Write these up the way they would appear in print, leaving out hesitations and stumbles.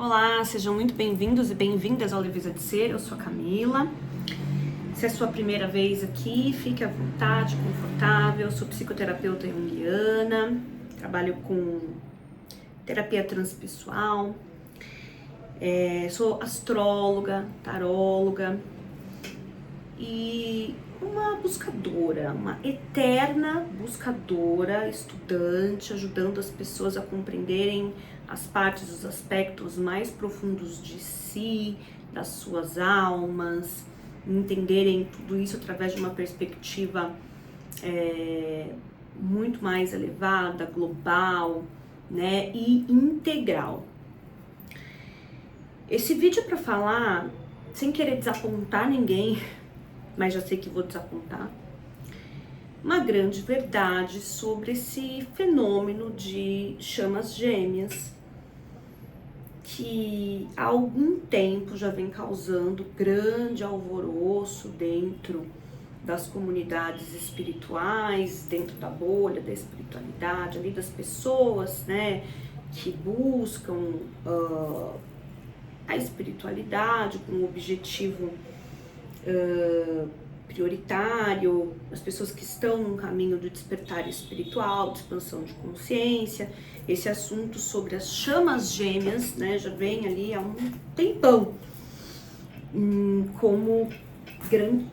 Olá, sejam muito bem-vindos e bem-vindas ao Leveza de Ser. Eu sou a Camila. Se é a sua primeira vez aqui, fique à vontade, confortável. Eu sou psicoterapeuta junguiana, trabalho com terapia transpessoal, sou astróloga, taróloga e uma buscadora, uma eterna buscadora, estudante, ajudando as pessoas a compreenderem as partes, os aspectos mais profundos de si, das suas almas, entenderem tudo isso através de uma perspectiva muito mais elevada, global, né, e integral. Esse vídeo é para falar, sem querer desapontar ninguém, mas já sei que vou desapontar, uma grande verdade sobre esse fenômeno de chamas gêmeas, que há algum tempo já vem causando grande alvoroço dentro das comunidades espirituais, dentro da bolha da espiritualidade, ali das pessoas, né, que buscam a espiritualidade com um objetivo prioritário, as pessoas que estão num caminho de despertar espiritual, de expansão de consciência. Esse assunto sobre as chamas gêmeas, né, já vem ali há um tempão,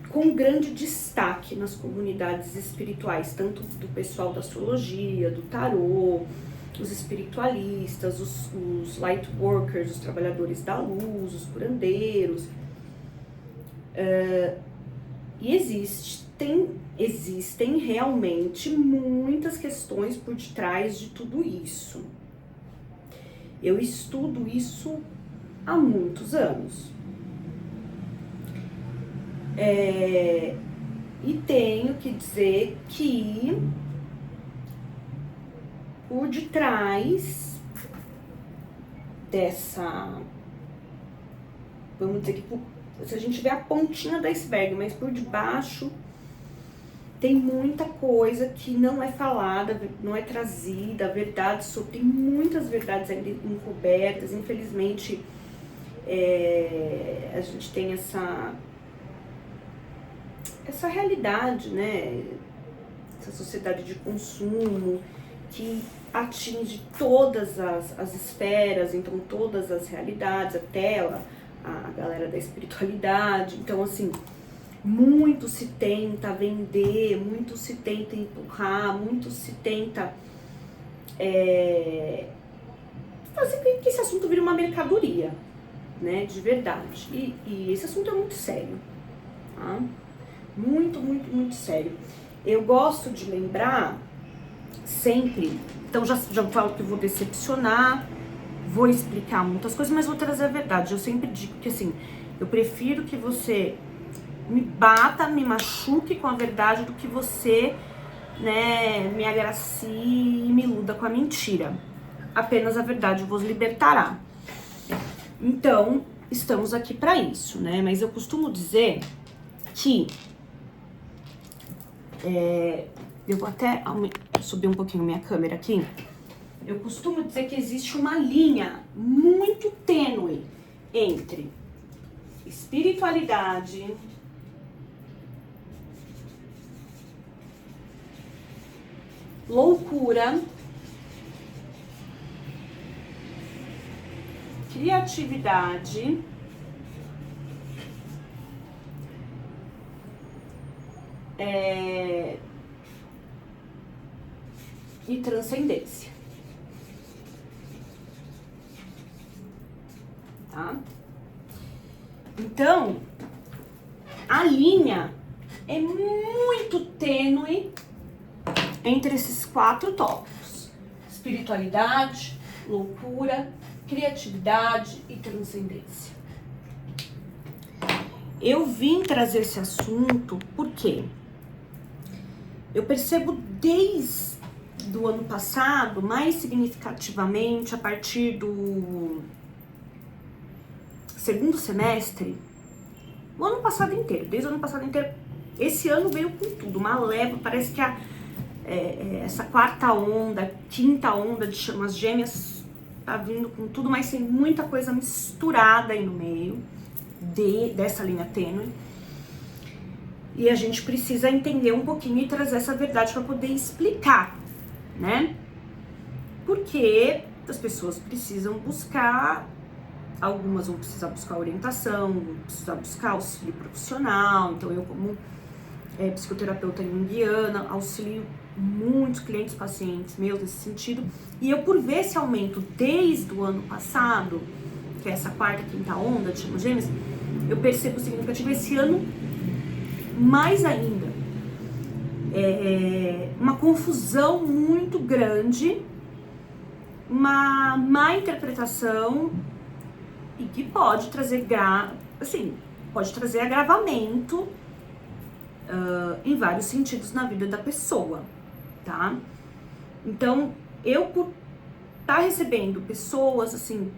com grande destaque nas comunidades espirituais, tanto do pessoal da astrologia, do tarô, os espiritualistas, os light workers, os trabalhadores da luz, os curandeiros. E existem realmente muitas questões por detrás de tudo isso. Eu estudo isso há muitos anos. E tenho que dizer que por detrás dessa, vamos dizer que se a gente vê a pontinha do iceberg, mas por debaixo tem muita coisa que não é falada, não é trazida, a verdade sobre, tem muitas verdades ainda encobertas. Infelizmente, a gente tem essa realidade, né? Essa sociedade de consumo que atinge todas as esferas, então todas as realidades, até a galera da espiritualidade. Então, assim, muito se tenta vender, muito se tenta empurrar, muito se tenta fazer com que esse assunto vire uma mercadoria, né, de verdade. E esse assunto é muito sério, tá? Muito, muito, muito sério. Eu gosto de lembrar sempre, então já falo que eu vou decepcionar, vou explicar muitas coisas, mas vou trazer a verdade. Eu sempre digo que, assim, eu prefiro que você me bata, me machuque com a verdade do que você, né, me agracie e me iluda com a mentira. Apenas a verdade vos libertará. Então, estamos aqui para isso, né? Mas eu costumo dizer que eu vou até subir um pouquinho minha câmera aqui. Eu costumo dizer que existe uma linha muito tênue entre espiritualidade, loucura, criatividade e transcendência. Tá? Então, a linha é muito tênue entre esses 4 tópicos: espiritualidade, loucura, criatividade e transcendência. Eu vim trazer esse assunto porque eu percebo desde o ano passado, mais significativamente a partir do segundo semestre, o ano passado inteiro, desde o ano passado inteiro, esse ano veio com tudo, uma leva, parece que essa quarta onda, quinta onda de chamas gêmeas tá vindo com tudo, mas tem muita coisa misturada aí no meio dessa linha tênue. E a gente precisa entender um pouquinho e trazer essa verdade para poder explicar, né? Porque as pessoas precisam buscar, algumas vão precisar buscar orientação, vão precisar buscar auxílio profissional. Então eu, como psicoterapeuta junguiana, auxilio muitos clientes, pacientes meus nesse sentido. E eu, por ver esse aumento desde o ano passado, que é essa quarta, quinta onda de Chama Gêmeas, eu percebo significativo esse ano mais ainda. Uma confusão muito grande, uma má interpretação e que pode trazer pode trazer agravamento em vários sentidos na vida da pessoa, tá? Então, eu por estar recebendo pessoas assim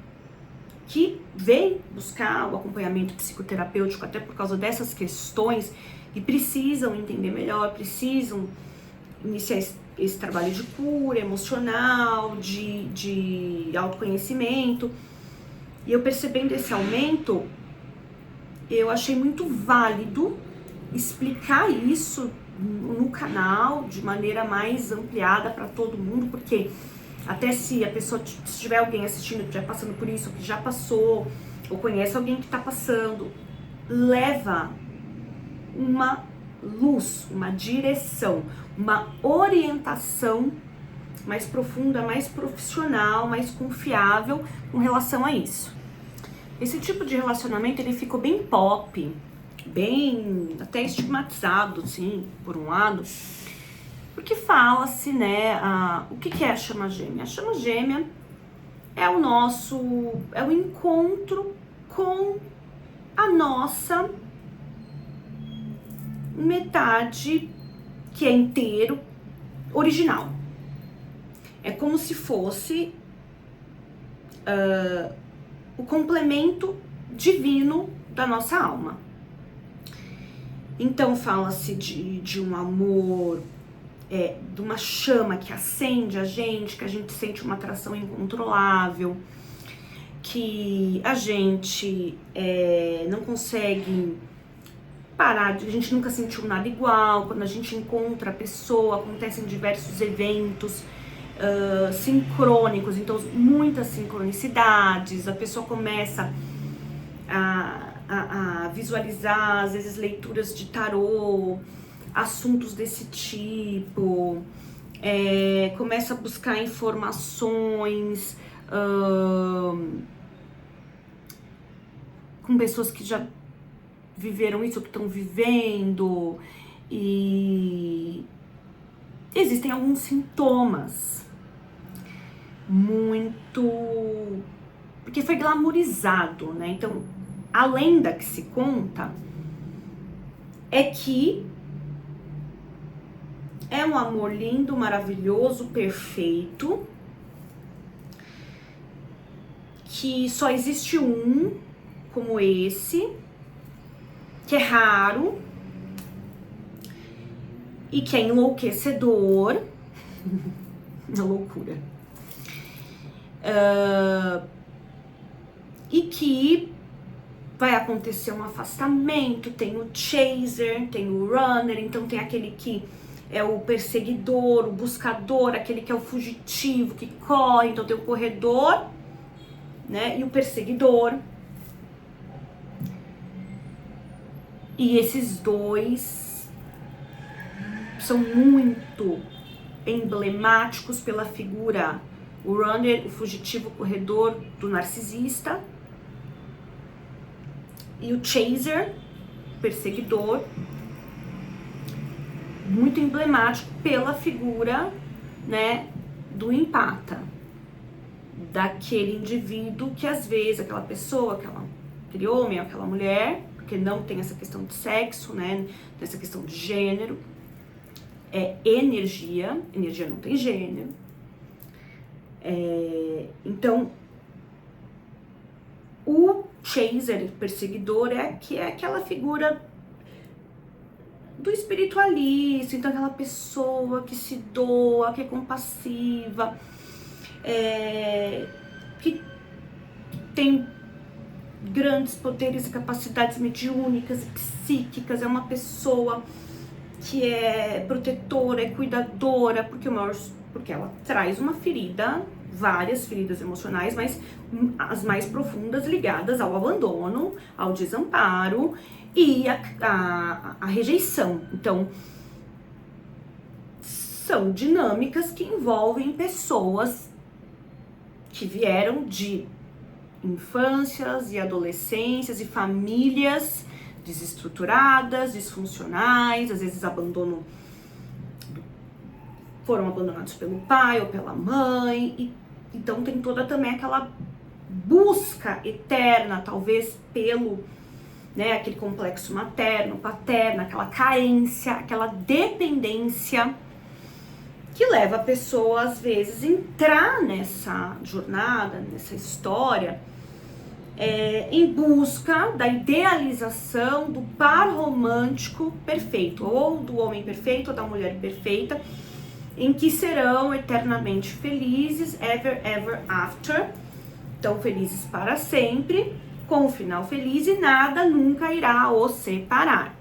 que vêm buscar o acompanhamento psicoterapêutico até por causa dessas questões e precisam entender melhor, precisam iniciar esse trabalho de cura emocional, de autoconhecimento. E eu percebendo esse aumento, eu achei muito válido explicar isso no canal de maneira mais ampliada para todo mundo, porque até se a pessoa, se tiver alguém assistindo que já passando por isso, que já passou, ou conhece alguém que está passando, leva uma luz, uma direção, uma orientação mais profunda, mais profissional, mais confiável com relação a isso. Esse tipo de relacionamento, ele ficou bem pop, bem até estigmatizado, assim, por um lado, porque fala-se, né, o que é a chama gêmea? A chama gêmea é o encontro com a nossa metade, que é inteiro, original. É como se fosse o complemento divino da nossa alma. Então fala-se de um amor, de uma chama que acende a gente, que a gente sente uma atração incontrolável, que a gente não consegue parar, a gente nunca sentiu nada igual. Quando a gente encontra a pessoa, acontecem diversos eventos sincrônicos, então muitas sincronicidades, a pessoa começa a visualizar, às vezes, leituras de tarô, assuntos desse tipo, começa a buscar informações com pessoas que já viveram isso, que estão vivendo, e existem alguns sintomas muito, porque foi glamourizado, né? Então, a lenda que se conta é que é um amor lindo, maravilhoso, perfeito, que só existe um como esse, que é raro e que é enlouquecedor. Uma loucura. E que vai acontecer um afastamento. Tem o chaser, tem o runner, então tem aquele que é o perseguidor, o buscador, aquele que é o fugitivo, que corre. Então tem o corredor, né, e o perseguidor. E esses dois são muito emblemáticos pela figura, o runner, o fugitivo, o corredor do narcisista, e o chaser, perseguidor, muito emblemático pela figura, né, do empata, daquele indivíduo que às vezes aquela pessoa, aquele homem, aquela mulher, porque não tem essa questão de sexo, né, tem essa questão de gênero, é energia não tem gênero. Então, o chaser, perseguidor, é aquela figura do espiritualista, então aquela pessoa que se doa, que é compassiva, que tem grandes poderes e capacidades mediúnicas e psíquicas, é uma pessoa que é protetora, é cuidadora, porque ela traz uma ferida, várias feridas emocionais, mas as mais profundas ligadas ao abandono, ao desamparo e a rejeição. Então, são dinâmicas que envolvem pessoas que vieram de infâncias e adolescências e famílias desestruturadas, disfuncionais, às vezes foram abandonados pelo pai ou pela mãe, e então tem toda também aquela busca eterna, talvez pelo, né, aquele complexo materno, paterno, aquela carência, aquela dependência que leva a pessoa às vezes a entrar nessa jornada, nessa história, em busca da idealização do par romântico perfeito, ou do homem perfeito ou da mulher perfeita, em que serão eternamente felizes, ever after, tão felizes para sempre, com um final feliz, e nada nunca irá os separar.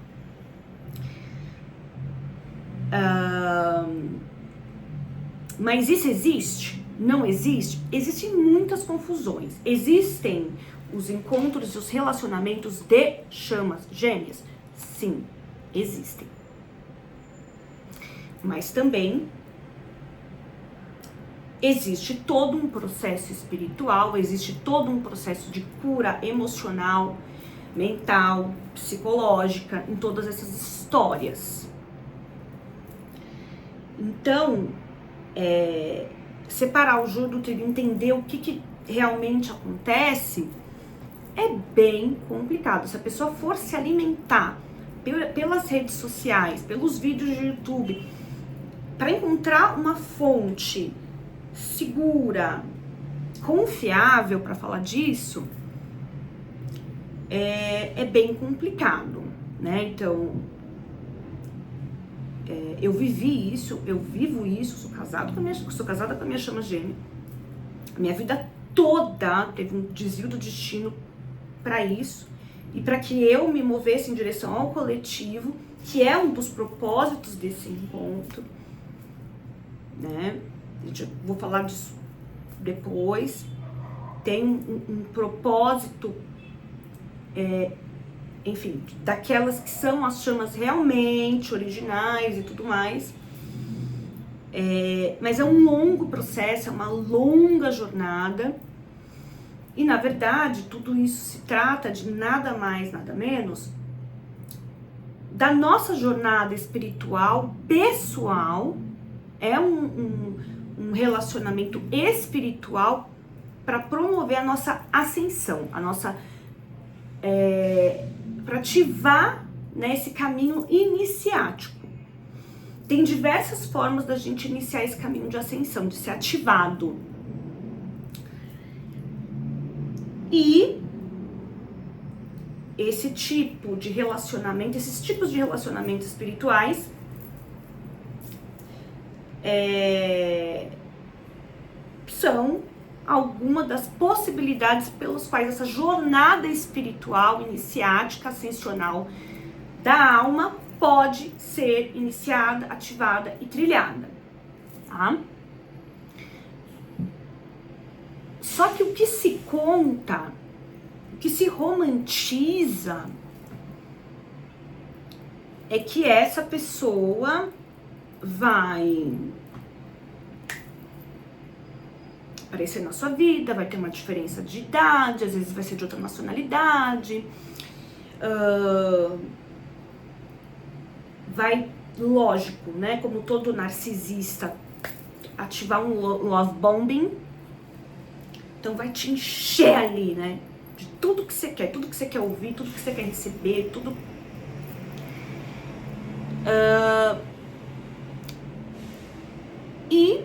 Mas isso existe? Não existe? Existem muitas confusões. Existem os encontros e os relacionamentos de chamas gêmeas? Sim, existem. Mas também existe todo um processo espiritual, existe todo um processo de cura emocional, mental, psicológica, em todas essas histórias. Então, separar o joio do trigo, entender o que realmente acontece, é bem complicado. Se a pessoa for se alimentar pelas redes sociais, pelos vídeos de YouTube, para encontrar uma fonte segura, confiável para falar disso, é bem complicado, né? Então, eu vivi isso, eu vivo isso, sou casada com a minha chama gêmea. A minha vida toda teve um desvio do destino para isso, e para que eu me movesse em direção ao coletivo, que é um dos propósitos desse encontro, né? Vou falar disso depois. Tem um propósito, enfim, daquelas que são as chamas realmente originais e tudo mais. Mas é um longo processo, é uma longa jornada. E, na verdade, tudo isso se trata de nada mais, nada menos da nossa jornada espiritual, pessoal. É um relacionamento espiritual para promover a nossa ascensão, para ativar, né, esse caminho iniciático. Tem diversas formas da gente iniciar esse caminho de ascensão, de ser ativado. E esse tipo de relacionamento, esses tipos de relacionamentos espirituais são alguma das possibilidades pelas quais essa jornada espiritual, iniciática, ascensional da alma pode ser iniciada, ativada e trilhada, tá? Só que o que se conta, o que se romantiza, é que essa pessoa vai aparecer na sua vida, vai ter uma diferença de idade, às vezes vai ser de outra nacionalidade, vai, lógico, né, como todo narcisista, ativar um love bombing. Então vai te encher ali, né, de tudo que você quer, tudo que você quer ouvir, tudo que você quer receber, tudo. E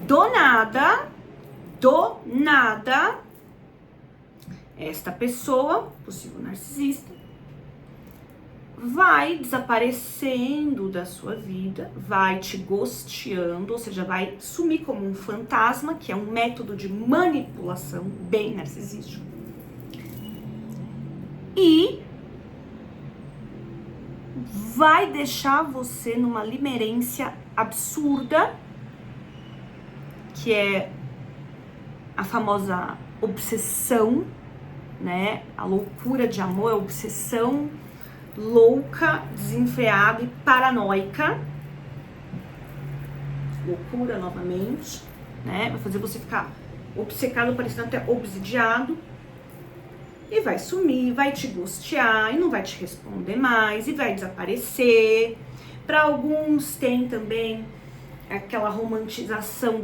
do nada, esta pessoa, possível narcisista, vai desaparecendo da sua vida, vai te ghosteando, ou seja, vai sumir como um fantasma, que é um método de manipulação bem narcisístico. E vai deixar você numa limerência absurda, que é a famosa obsessão, né? A loucura de amor, a obsessão louca, desenfreada e paranoica. Loucura novamente, né? Vai fazer você ficar obcecado, parecendo até obsidiado. E vai sumir, vai te ghostear e não vai te responder mais e vai desaparecer. Para alguns tem também aquela romantização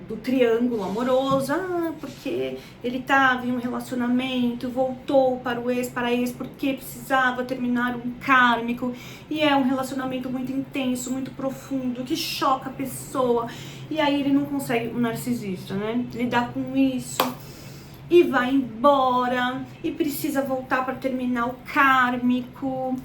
do triângulo amoroso, porque ele estava em um relacionamento, voltou para o ex, porque precisava terminar um kármico, e é um relacionamento muito intenso, muito profundo, que choca a pessoa, e aí ele não consegue, o narcisista, né, lidar com isso, e vai embora, e precisa voltar para terminar o kármico,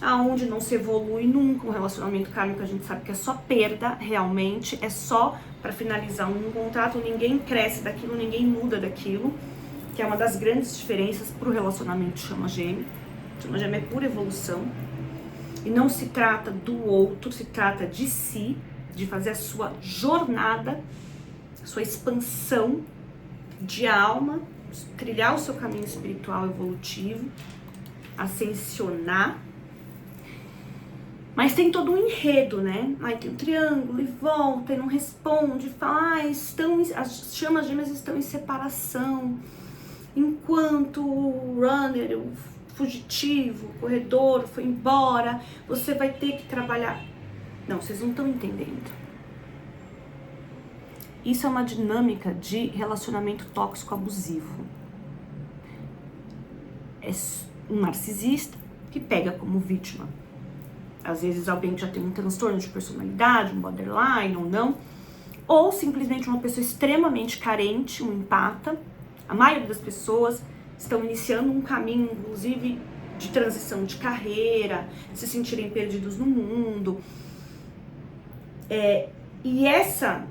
aonde não se evolui nunca. Um relacionamento kármico a gente sabe que é só perda, realmente, é só para finalizar um contrato, ninguém cresce daquilo, ninguém muda daquilo, que é uma das grandes diferenças para o relacionamento chama gêmeo. Chama gêmeo é pura evolução, e não se trata do outro, se trata de si, de fazer a sua jornada, a sua expansão de alma, trilhar o seu caminho espiritual evolutivo, ascensionar. Mas tem todo um enredo, né? Aí tem um triângulo e volta e não responde, fala, as chamas gêmeas estão em separação, enquanto o runner, o fugitivo, o corredor foi embora, você vai ter que trabalhar. Não, vocês não estão entendendo. Isso é uma dinâmica de relacionamento tóxico abusivo. É um narcisista que pega como vítima. Às vezes alguém que já tem um transtorno de personalidade, um borderline ou não, ou simplesmente uma pessoa extremamente carente, um empata. A maioria das pessoas estão iniciando um caminho, inclusive, de transição de carreira, se sentirem perdidos no mundo. E essa,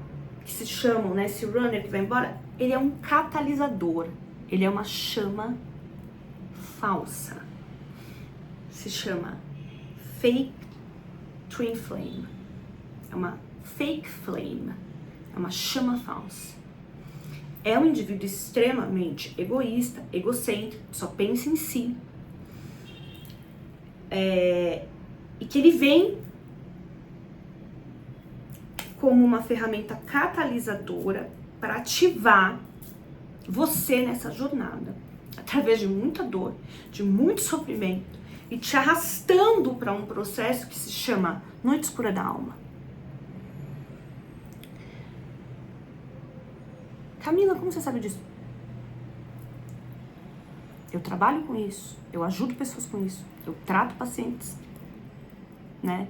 que se chamam, né, esse runner que vai embora, ele é um catalisador, ele é uma chama falsa. Se chama fake twin flame. É uma fake flame. É uma chama falsa. É um indivíduo extremamente egoísta, egocêntrico, só pensa em si. E que ele vem como uma ferramenta catalisadora para ativar você nessa jornada, através de muita dor, de muito sofrimento, e te arrastando para um processo que se chama Noite Escura da Alma. Camila, como você sabe disso? Eu trabalho com isso, eu ajudo pessoas com isso, eu trato pacientes, né?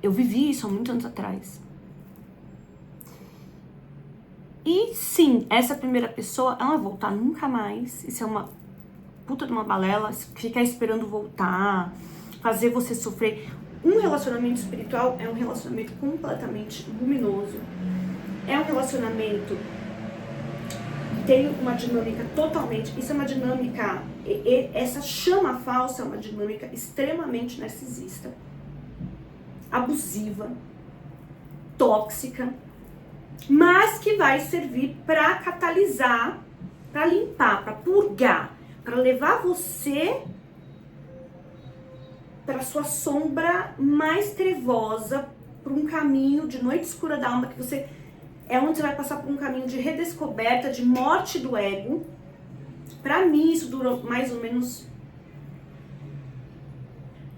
Eu vivi isso há muitos anos atrás. E sim, essa primeira pessoa, ela vai voltar nunca mais. Isso é uma puta de uma balela, ficar esperando voltar, fazer você sofrer. Um relacionamento espiritual é um relacionamento completamente luminoso. É um relacionamento que tem uma dinâmica totalmente... Isso é uma dinâmica... Essa chama falsa é uma dinâmica extremamente narcisista, abusiva, tóxica, mas que vai servir para catalisar, para limpar, para purgar, para levar você para sua sombra mais trevosa, para um caminho de noite escura da alma, que você é onde você vai passar por um caminho de redescoberta, de morte do ego. Para mim isso durou mais ou menos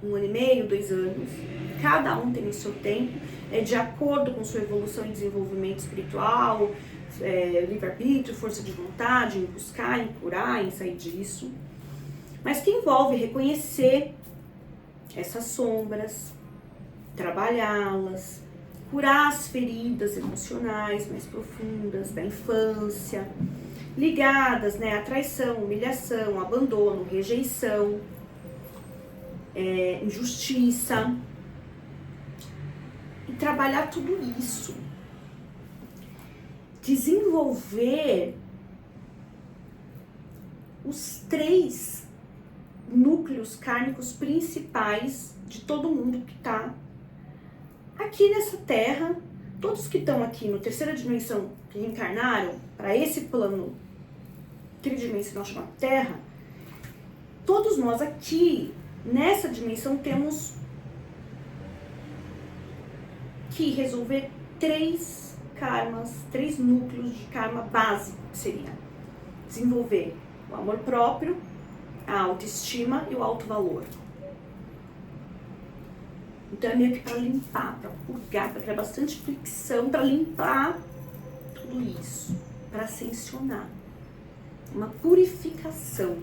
1 ano e meio, 2 anos. Cada um tem o seu tempo, de acordo com sua evolução e desenvolvimento espiritual, livre-arbítrio, força de vontade, em buscar, em curar, em sair disso. Mas que envolve reconhecer essas sombras, trabalhá-las, curar as feridas emocionais mais profundas da infância, ligadas, né, à traição, humilhação, abandono, rejeição. injustiça. E trabalhar tudo isso. Desenvolver os 3 núcleos kármicos principais de todo mundo que tá aqui nessa Terra. Todos que estão aqui no terceira dimensão, que reencarnaram para esse plano tridimensional chamado Terra, todos nós aqui nessa dimensão temos que resolver 3 karmas, 3 núcleos de karma básico, que seria desenvolver o amor próprio, a autoestima e o alto valor. Então é meio que para limpar, para purgar, para criar bastante fricção, para limpar tudo isso, para ascensionar. Uma purificação.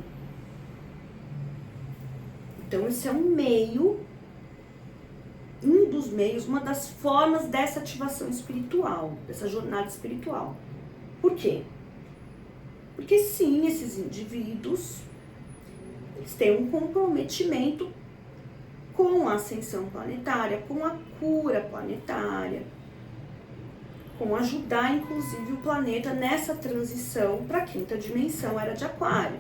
Então esse é um meio, um dos meios, uma das formas dessa ativação espiritual, dessa jornada espiritual. Por quê? Porque sim, esses indivíduos, eles têm um comprometimento com a ascensão planetária, com a cura planetária, com ajudar, inclusive, o planeta nessa transição para a 5ª dimensão, era de Aquário.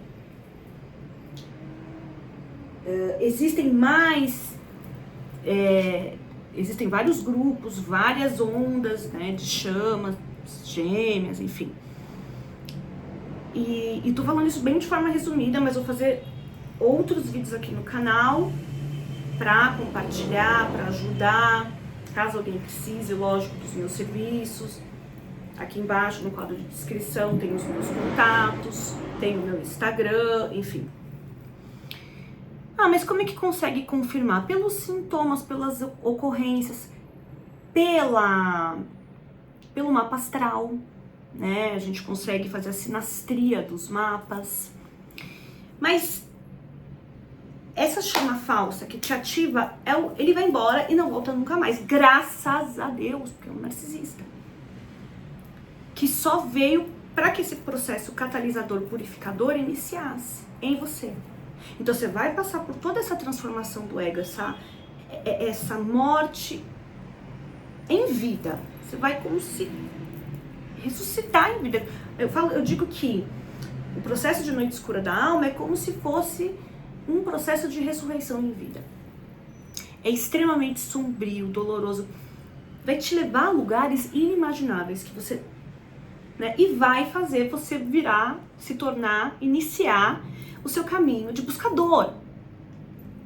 Existem vários grupos, várias ondas, né, de chamas, gêmeas, enfim. E tô falando isso bem de forma resumida, mas vou fazer outros vídeos aqui no canal para compartilhar, para ajudar, caso alguém precise, lógico, dos meus serviços. Aqui embaixo, no quadro de descrição, tem os meus contatos, tem o meu Instagram, enfim. Ah, mas como é que consegue confirmar? Pelos sintomas, pelas ocorrências, pelo mapa astral, né? A gente consegue fazer a sinastria dos mapas. Mas essa chama falsa que te ativa, ele vai embora e não volta nunca mais. Graças a Deus, porque é um narcisista. Que só veio para que esse processo catalisador purificador iniciasse em você. Então você vai passar por toda essa transformação do ego, essa morte em vida. Você vai como se ressuscitar em vida. Eu digo que o processo de noite escura da alma é como se fosse um processo de ressurreição em vida. É extremamente sombrio, doloroso. Vai te levar a lugares inimagináveis que você, né, e vai fazer você virar, se tornar, iniciar o seu caminho de buscador,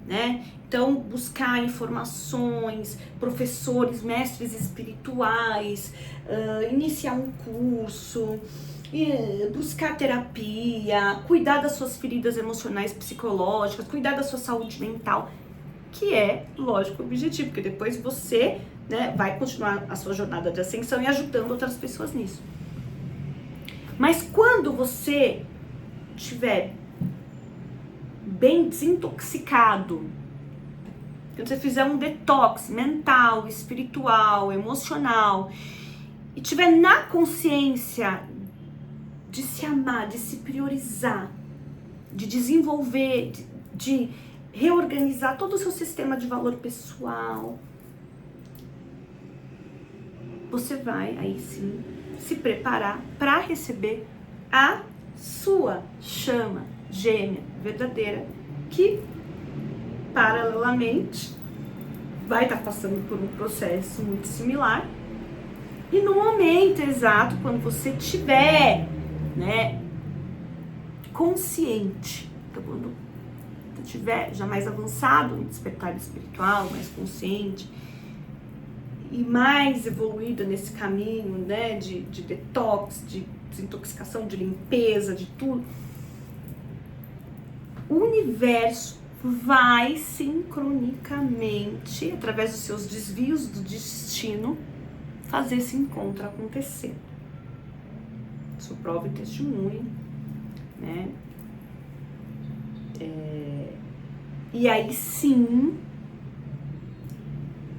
né? Então, buscar informações, professores, mestres espirituais, iniciar um curso, buscar terapia, cuidar das suas feridas emocionais, psicológicas, cuidar da sua saúde mental, que é, lógico, o objetivo, porque depois você, né, vai continuar a sua jornada de ascensão e ajudando outras pessoas nisso. Mas quando você estiver bem desintoxicado, quando você fizer um detox mental, espiritual, emocional, e tiver na consciência de se amar, de se priorizar, de desenvolver, de reorganizar todo o seu sistema de valor pessoal, você vai aí sim se preparar para receber a sua chama gêmea verdadeira, que paralelamente vai estar passando por um processo muito similar. E no momento exato, quando você tiver, né, consciente, então quando você tiver já mais avançado no despertar espiritual, mais consciente e mais evoluído nesse caminho, né, de detox, de desintoxicação, de limpeza, de tudo, o universo vai sincronicamente, através dos seus desvios do destino, fazer esse encontro acontecer. Sou prova e testemunho, né? E aí sim...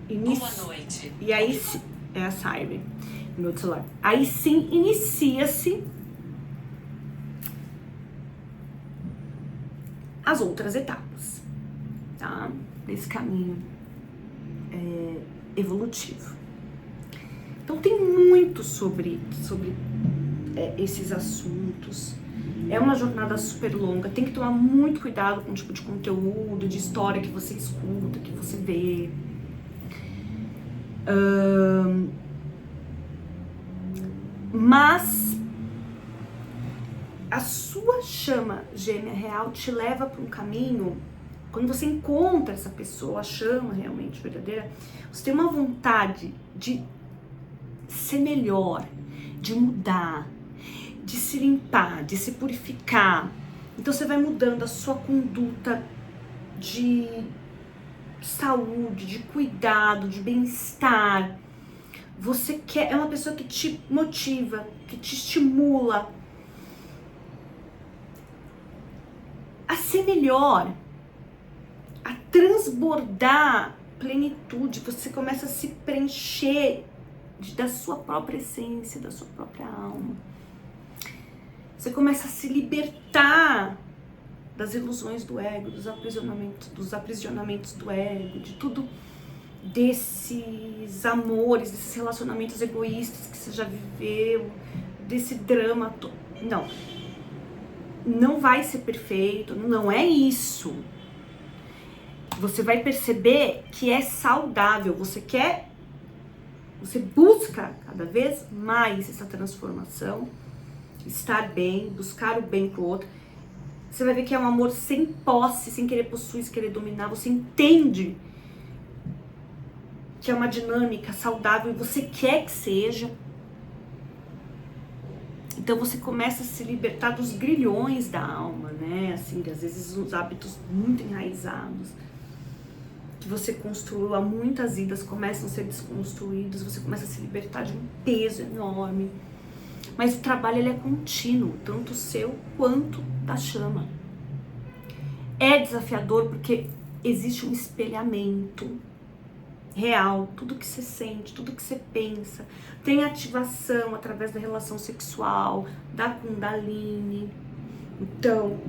Boa noite. E aí sim... É a Siren, meu celular. Aí sim inicia-se as outras etapas, tá? desse caminho evolutivo. Então tem muito sobre esses assuntos. É uma jornada super longa, tem que tomar muito cuidado com o tipo de conteúdo, de história que você escuta, que você vê. Mas a sua chama gêmea real te leva para um caminho. Quando você encontra essa pessoa, a chama realmente verdadeira, você tem uma vontade de ser melhor, de mudar, de se limpar, de se purificar. Então você vai mudando a sua conduta de saúde, de cuidado, de bem-estar. Você é uma pessoa que te motiva, que te estimula a ser melhor, a transbordar plenitude. Você começa a se preencher da sua própria essência, da sua própria alma. Você começa a se libertar das ilusões do ego, dos aprisionamentos do ego, de tudo desses amores, desses relacionamentos egoístas que você já viveu, desse drama todo. Não vai ser perfeito, não é isso. Você vai perceber que é saudável, você busca cada vez mais essa transformação, estar bem, buscar o bem pro outro. Você vai ver que é um amor sem posse, sem querer possuir, sem querer dominar. Você entende que é uma dinâmica saudável e você quer que seja. Então você começa a se libertar dos grilhões da alma, né? Assim, às vezes uns hábitos muito enraizados que você construiu há muitas vidas começam a ser desconstruídos, você começa a se libertar de um peso enorme. Mas o trabalho ele é contínuo, tanto seu quanto da chama. É desafiador porque existe um espelhamento real, tudo que você sente, tudo que você pensa. Tem ativação através da relação sexual, da Kundalini. Então,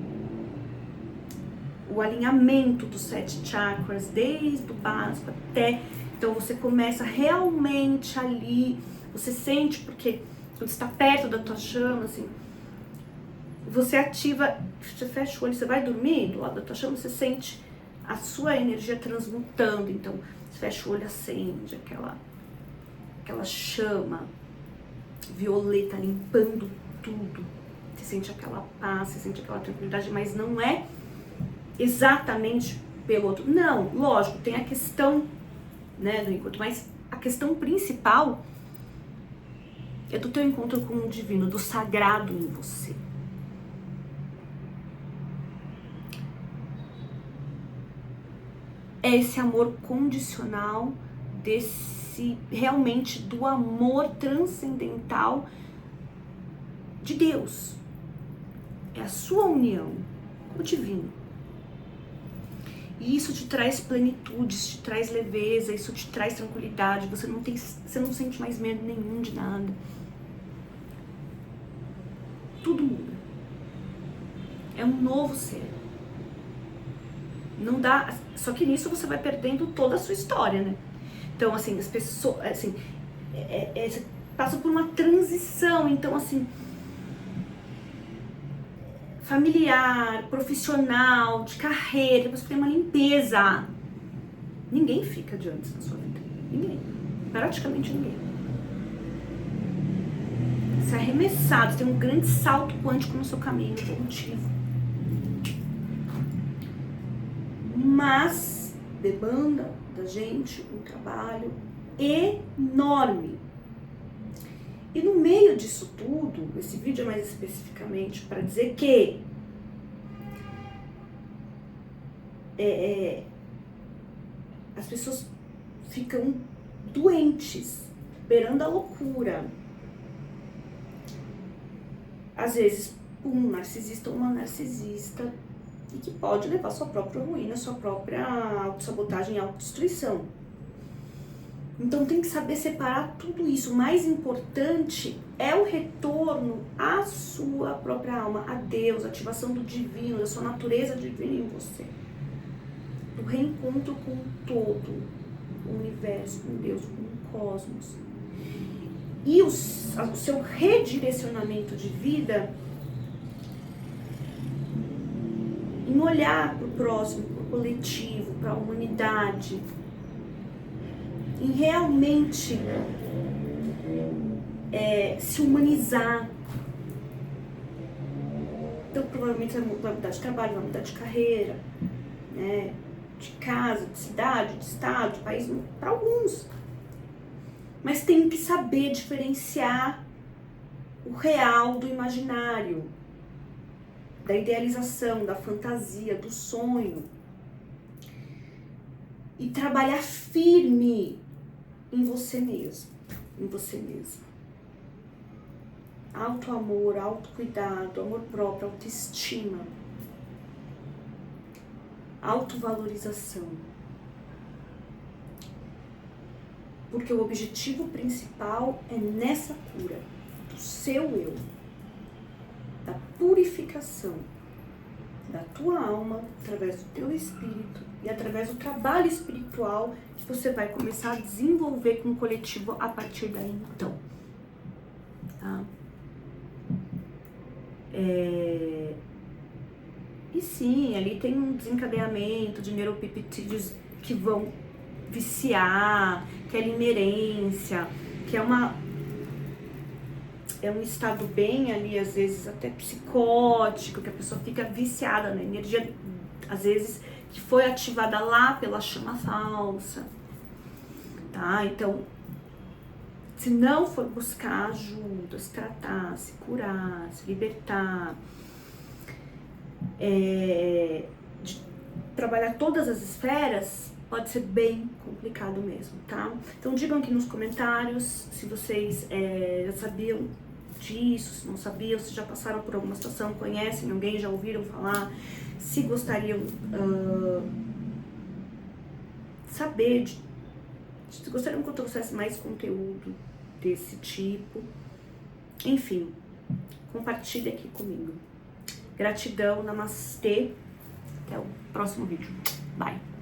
o alinhamento dos 7 chakras, desde o básico até... Então você começa realmente ali, você sente, porque quando você está perto da tua chama, assim, você ativa, você fecha o olho, você vai dormir do lado da tua chama, você sente a sua energia transmutando. Então você fecha o olho, acende aquela chama violeta limpando tudo. Você sente aquela paz, você sente aquela tranquilidade, mas não é exatamente pelo outro. Não, lógico, tem a questão, né, do encontro, mas a questão principal é do teu encontro com o divino, do sagrado em você. É esse amor condicional, realmente do amor transcendental de Deus. É a sua união com o divino. E isso te traz plenitude, isso te traz leveza, isso te traz tranquilidade. Você não sente mais medo nenhum de nada. Tudo muda. É um novo ser. Não dá. Só que nisso você vai perdendo toda a sua história, né? Então, assim, as pessoas, assim, você passa por uma transição. Então, assim, familiar, profissional, de carreira, você tem uma limpeza. Ninguém fica de antes na sua vida. Ninguém. Praticamente ninguém. Você é arremessado, você tem um grande salto quântico no seu caminho evolutivo. Mas demanda da gente um trabalho enorme. E no meio disso tudo, esse vídeo é mais especificamente para dizer que as pessoas ficam doentes, beirando a loucura. Às vezes, um narcisista ou uma narcisista, e que pode levar a sua própria ruína, a sua própria autossabotagem e autodestruição. Então tem que saber separar tudo isso. O mais importante é o retorno à sua própria alma, a Deus, a ativação do divino, da sua natureza divina em você. Do do reencontro com o todo, com o universo, com Deus, com o cosmos. E o seu redirecionamento de vida em olhar para o próximo, para o coletivo, para a humanidade, em realmente se humanizar. Então, provavelmente vai mudar de trabalho, vai mudar de carreira, né? De casa, de cidade, de estado, de país, para alguns. Mas tem que saber diferenciar o real do imaginário, da idealização, da fantasia, do sonho. E trabalhar firme em você mesmo, em você mesma. Autoamor, autocuidado, amor próprio, autoestima, autovalorização. Porque o objetivo principal é nessa cura do seu eu, da purificação da tua alma, através do teu espírito e através do trabalho espiritual que você vai começar a desenvolver com o coletivo a partir daí então. Tá? E sim, ali tem um desencadeamento de neuropeptídeos que vão viciar, que é limerência, que é um estado bem ali, às vezes até psicótico, que a pessoa fica viciada na energia, às vezes, que foi ativada lá pela chama falsa, tá? Então, se não for buscar ajuda, se tratar, se curar, se libertar, de trabalhar todas as esferas, pode ser bem complicado mesmo, tá? Então digam aqui nos comentários se vocês já sabiam disso, se não sabiam, se já passaram por alguma situação, conhecem alguém, já ouviram falar, se gostariam saber, se gostariam que eu trouxesse mais conteúdo desse tipo. Enfim, compartilhe aqui comigo. Gratidão, namastê, até o próximo vídeo. Bye!